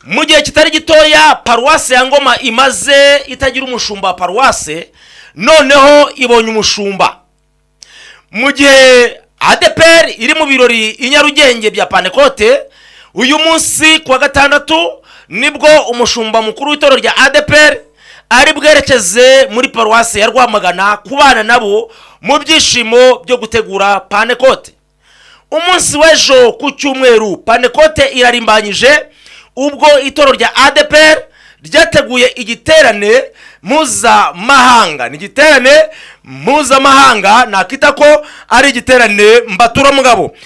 mu gihe kitari gitoya paruwase ya Ngoma imaze itagira umushumba wa paruwase, noneho ibonye umushumba. Mu gihe ADPR iri mu birori i Nyarugenge bya Pentecote, uyu munsi kuwa gatandatu nibwo umushumba mukuru w'itorero rya ADPR ari bwerekeze muri paruwase ya Rwamagana kubana nabo mu byishimo byo gutegura Pentecote. Umunsi w'ejo ku cyumweru Pentecote irarimbanyije, ubwo itorero rya ADPR ryateguye igiterane mpuzamahanga. Ni igiterane mpuzamahanga, nakita ko ari igiterane mbatura mugabo.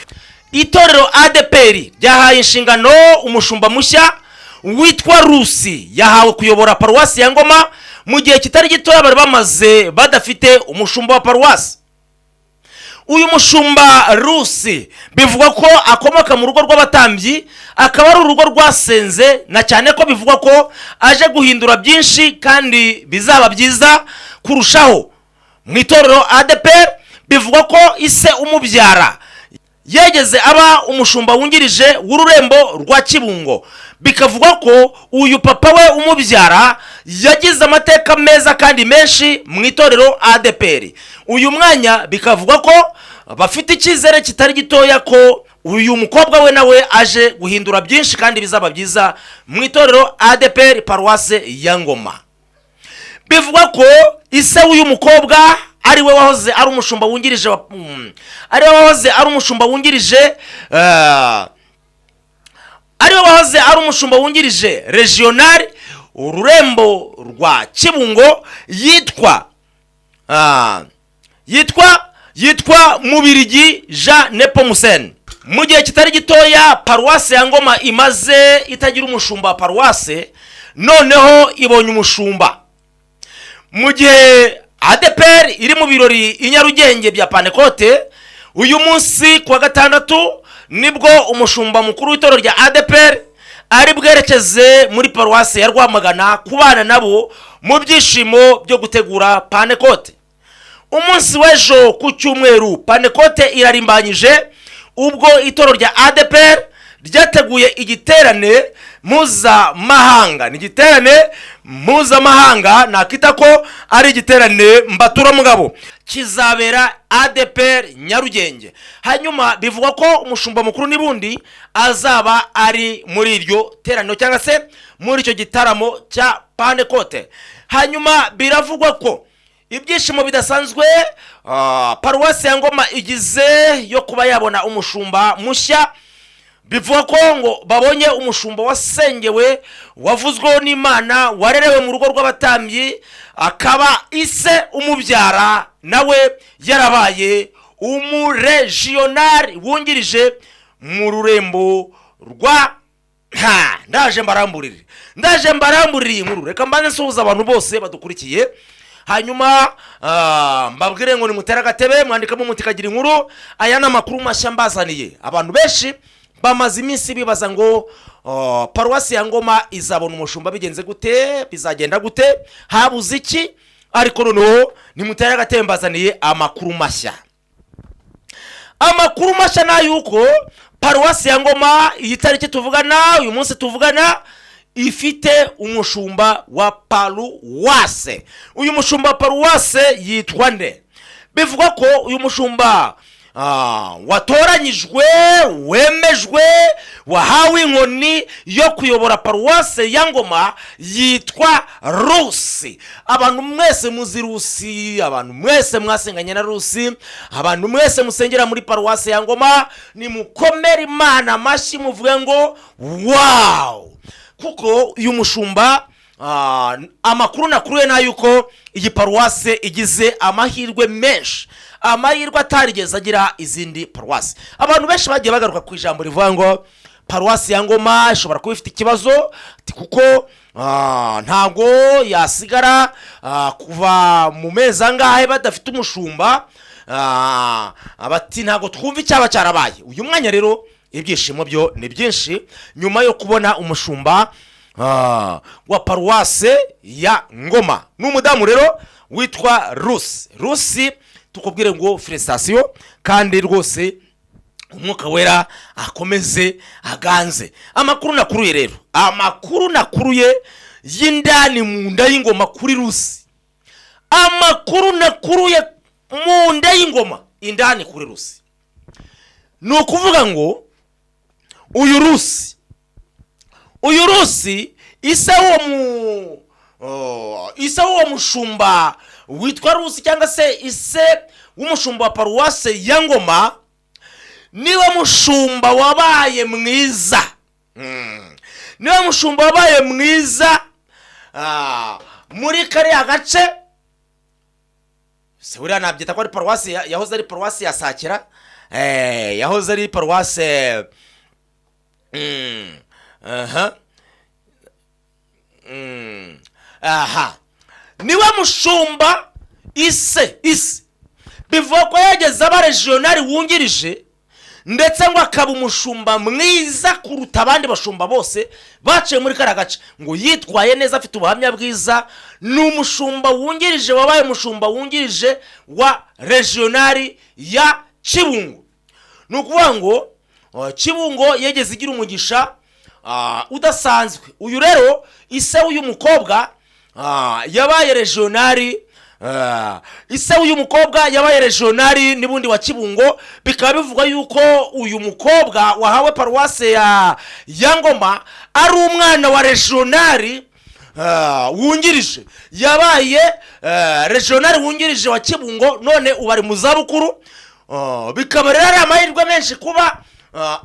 Itorero ADPR ryahaye inshingano umushumba mushya witwa Rusi, yahawe kuyobora paruwasi ya Ngoma mu gihe kitari gitoya bari bamaze badafite umushumba wa paruwasi. Uyu mushumba Rusi bivugwa ko akomoka mu rugo rw'abatambyi, akaba ari urugo rwasenze, na cyane ko bivugwa ko aje guhindura byinshi kandi bizaba byiza kurushaho. Mu itorero ADPR bivugwa ko ise umubyara yegeze aba umushumba wungirije w'ururembo rwa Kibungo. Bikavugwa ko uyu papa we umubyara yagize amateka meza kandi menshi mu itorero ADPR. Uyu mwanya bikavugwa ko bafite icyizere kitari gitoya ko uyu mukobwa we nawe aje guhindura byinshi kandi bizaba byiza mu itorero ADPR paruwase ya Ngoma. Bivugwa ko ise w'uyu mukobwa ari we wahoze ari umushumba wungirije umushumba wungirije regional ururembo rwa Kibungo, yitwa Mubirigi Jean Nepomusen. Mu gihe kitari gitoya paruwase ya Ngoma imaze itagira umushumba wa paruwase, noneho ibonye umushumba. Mu gihe ADPR iri mu birori i Nyarugenge bya Pentecote, uyu munsi kuwa gatandatu nibwo umushumba mukuru w'itorero rya ADPR ari bwerekeze muri paruwase ya Rwamagana kubana nabo mu byishimo byo gutegura Pentecote. Umunsi w'ejo ku cyumweru Pentecote irarimbanyije, ubwo itorero rya ADPR ryateguye igiterane mpuzamahanga. Ni igiterane mpuzamahanga, nakita ko ari igiterane mbatura mugabo, kizabera ADPR Nyarugenge. Hanyuma bivugwa ko umushumba mukuru nibundi azaba ari muri iryo teraniro cyangwa se muri icyo gitaramo cya Pentecote. Hanyuma biravugwa ko ibyishimo bidasanzwe paruwasi ya Ngoma igize yo kuba yabona umushumba mushya. Bivuga ko ngo babonye umushumba wasengewe, wavuzweho n'Imana, warerewe mu rugo rw'abatambyi, akaba ise umubyara nawe yarabaye umuregional wungirije mu rurembo rwa ndaje mbaramburire inkuru. Reka mbanze nsuhuza abantu bose badukurikiye, hanyuma mbabwire ngo nimutera agatebe mwandikamo mutikagira inkuru. Aya ni amakuru mashya mbazaniye. Abantu benshi bamaze iminsi bibaza ngo paruwasi ya Ngoma izabona umushumba bigenze gute, bizagenda gute, habuze iki? Ariko noneho nimutera agatebe mbazaniye amakuru mashya. Amakuru mashya na yuko paruwasi ya Ngoma iyi tariki tuvugana, uyu munsi tuvugana, ifite umushumba wa paruwase. Uyu mushumba wa paruwase yitwa nde? Bivugwa ko uyu mushumba watoranyijwe, wemejwe, wahawe inkoni yo kuyobora paruwase ya Ngoma yitwa Rusi. Abantu mwese muzi Rusi, abantu mwese mwasenganye na Rusi, abantu mwese musengera muri paruwase ya Ngoma, ni mukomere Imana amashyi muvuge ngo wow, kuko uyu mushumba amakuru nakuruye na yuko iyi paruwase igize amahirwe menshi, amahirwe atarigeze agira izindi paruwasi. Abantu benshi bagiye bagaruka ku ijambo rivuga ngo paruwasi ya Ngoma ishobora kuba ifite ikibazo, kuko ntago yasigara kuva mu mezi angahe badafite umushumba. Bati ntago twumva icyaba cyarabaye. Uyu mwanya rero ibyishimo byo ni byinshi nyuma yo kubona umushumba wa paruwase ya Ngoma. N'umudamu rero witwa Rusi. Tukubwire ngo felicitation kandi rwose umwuka wera akomeze aganze. Amakuru nakuruye rero, amakuru nakuruye y'indani mu nda y'ingoma kuri Rusi, amakuru nakuruye mu nda y'ingoma indani kuri Rusi, ni ukuvuga ngo uyu Rusi isa uwo mushumba witwa Rusi, cyangwa se ise w'umushumba wa paruwase ya Ngoma, niwe mushumba wabaye mwiza, niwe mushumba wabaye mwiza muri kariya gace. Se buriya nabyita ko ari paruwasi yahoze ari paruwasi ya Sakira, yahoze ari paruwase niwe mushumba ise bivuga ko yageze aba regionali wungirije, ndetse ngo akaba umushumba mwiza kuruta abandi bashumba bose baciye muri kariya gace, ngo yitwaye neza, afite ubuhamya bwiza. Ni umushumba wungirije wabaye umushumba wungirije wa regionali ya Kibungo. Ni ukuvuga ngo Kibungo yegeze igira umugisha udasanzwe. Uyu rero ise uyu mukobwa yabaye regionali, ise uyu mukobwa yabaye regionali nibundi wa Kibungo. Bikaba bivuga yuko uyu mukobwa wahawe paruwase ya Ngoma ari umwana wa regionali wungirije, yabaye regionali wungirije wa Kibungo, none ubari mu zabukuru. Bikaba rero ari amahirwe menshi kuba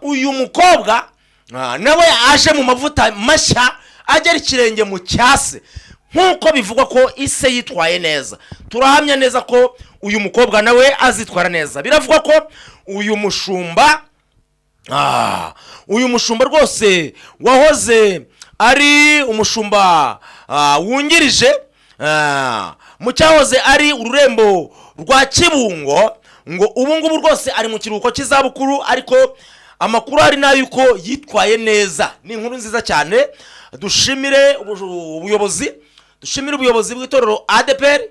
uyu mukobwa nawe aje mu mavuta mashya, agera ikirenge mu cyase, nkuko bivugwa ko ise yitwaye neza. Turahamya neza ko uyu mukobwa nawe azitwara neza. Biravuga ko uyu mushumba rwose wahoze ari umushumba wungirije mu cyahoze ari ururembo rwa Kibungo, ngo ubu ngubu rwose ari mu kiruhuko cy'izabukuru, ariko amakuru ari nayo yuko yitwaye neza. Ni inkuru nziza cyane. Dushimire ubuyobozi bw'itorero ADPR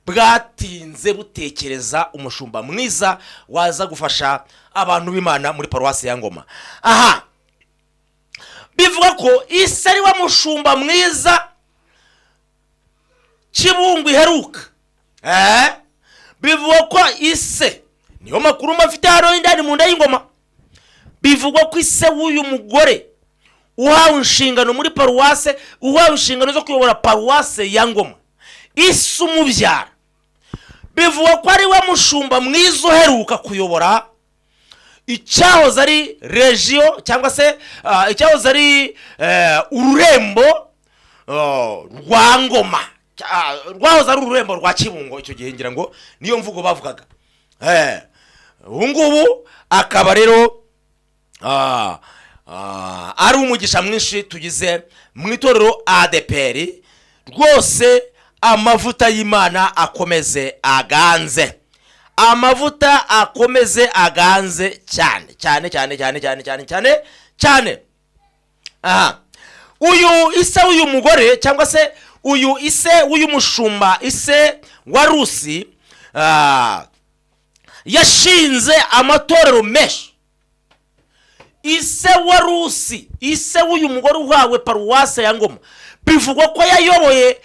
bwatinze butekereza umushumba mwiza waza gufasha abantu b'Imana muri paruwasi ya Ngoma. Bivuga ko ise ari wa mushumba mwiza Kibungo iheruka. Bivuga ko ise, niyo makuru mafite hano indani mu nda y'ingoma, bivugwa ko ise w'uyu mugore uhawe inshingano muri paruwase, uhawe inshingano zo kuyobora paruwase ya Ngoma, ise umubyara, bivugwa ko ari we mushumba mwiza uheruka kuyobora icyahoze ari regio, cyangwa se icyahoze ari ururembo rwa Ngoma, rwahoze ari ururembo rwa Kibungo. Icyo gihe ngira ngo niyo mvugo bavugaga. Ubu ngubu akaba rero ari umugisha mwinshi tugize mu itorero ADPR. Rwose amavuta y'Imana akomeze aganze, amavuta akomeze aganze cyane cyane cyane cyane cyane cyane cyane cyane. Uyu ise uyu mugore, cyangwa se uyu ise uyu mushumba, ise wa Rusi, yashinze amatorero menshi. Ise wa Rusi, ise uyu mugore uhawe paruwase ya Ngoma, bivugwa ko yayoboye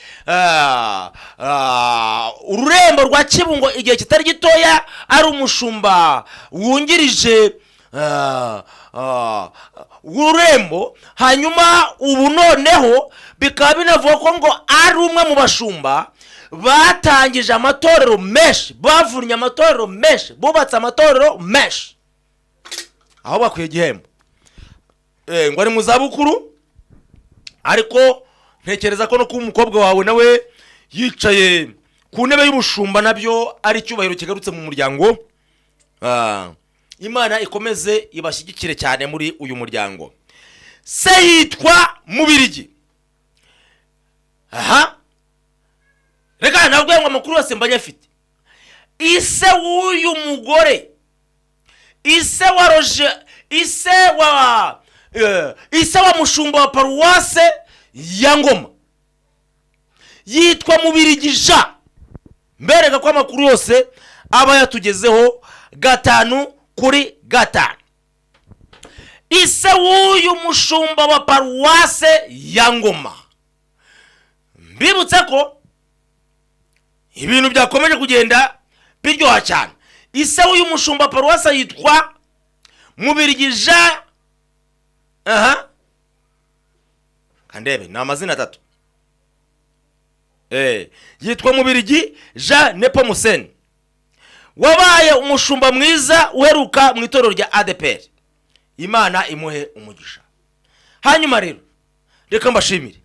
ururembo rwa Kibungo igihe kitari gitoya, ari umushumba wungirije ururembo. Hanyuma ubu noneho bikaba binavuga ko ngo ari umwe mu bashumba batangije amatorero menshi, bavunnye amatorero menshi, bubatse amatorero menshi, aho bakwiye igihembo. Ngo ari mu zabukuru, ariko ntekereza ko no kuba umukobwa wawe nawe yicaye ku ntebe y'ubushumba nabyo ari icyubahiro kigarutse mu muryango. Imana ikomeze ibashyigikire cyane muri uyu muryango. Se yitwa Mubirigi. Reka nabwo ngo amakuru yose mbanye afite. Ise w'uyu mugore, ise wa Roje, ise wa mushumba wa paruwase ya Ngoma, yitwa Mubirigi Jean. Mbereka ko amakuru yose aba yatugezeho 5 kuri 5. ise w'uyu mushumba wa paruwase ya Ngoma. Mbibutse ko ibintu byakomeje kugenda biryoha cyane. Ise w'uyu mushumba paruwase yitwa Mubirigi Jean, kandebe ni amazina atatu. Yitwa Mubirigi Jean Nepomuseni, wabaye umushumba mwiza uheruka mu itorero rya ADPR. Imana imuhe umugisha. Hanyuma rero reka mbashimire,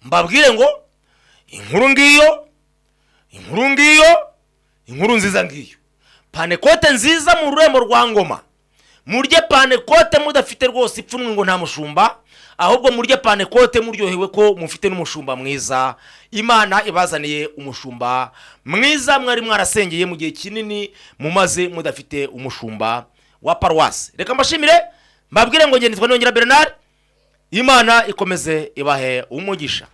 mbabwire ngo inkuru nziza ngiyo, Panekote nziza mu rurembo rwa Ngoma. Murye Panekote mudafite rwose ipfunwe ngo nta mushumba, ahubwo murye Panekote muryohewe ko mufite n'umushumba mwiza. Imana ibazaniye umushumba mwiza mwari mwarasengeye mu gihe kinini mumaze mudafite umushumba wa paruwase. Reka mbashimire, mbabwire ngo nge nitwa Nongera Bernard. Imana ikomeze ibahe umugisha.